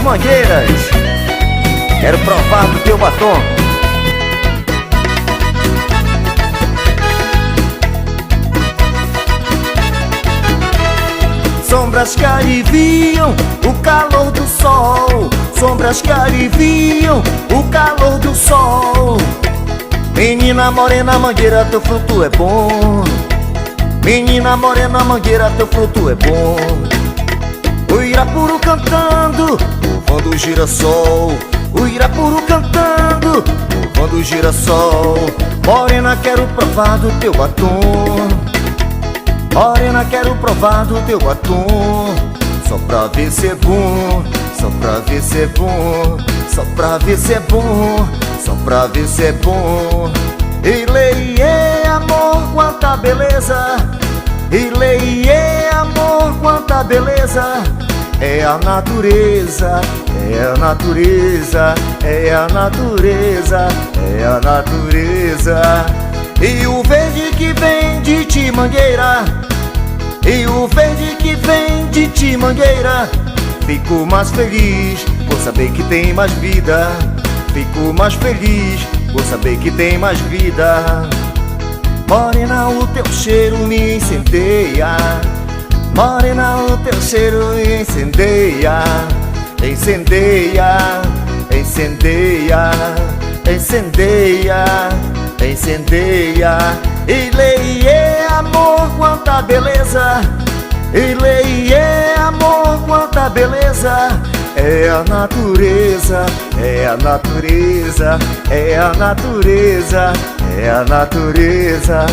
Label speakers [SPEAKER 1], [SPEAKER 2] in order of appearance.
[SPEAKER 1] Mangueiras. Quero provar do teu batom. Sombras que aliviam o calor do sol, sombras que aliviam o calor do sol. Menina morena mangueira, teu fruto é bom. Menina morena mangueira, teu fruto é bom. O Irapuru cantando, louvando o girassol. O Irapuru cantando, louvando o girassol. Morena, quero provar do teu batom. Morena, quero provar do teu batom. Só pra ver se é bom, só pra ver se é bom, só pra ver se é bom, só pra ver se é bom. Ileiê, amor, quanta beleza. Ileiê, amor, quanta beleza. É a natureza, é a natureza, é a natureza, é a natureza. E o verde que vem de Timangueira, e o verde que vem de Timangueira. Fico mais feliz por saber que tem mais vida. Fico mais feliz por saber que tem mais vida. Morena, o teu cheiro me incendeia. Morena, o teu cheiro me incendeia. Incendeia, incendeia, incendeia, incendeia. Ileiê, amor, quanta beleza. Ileiê, amor, quanta beleza. É a natureza, é a natureza, é a natureza, é a natureza.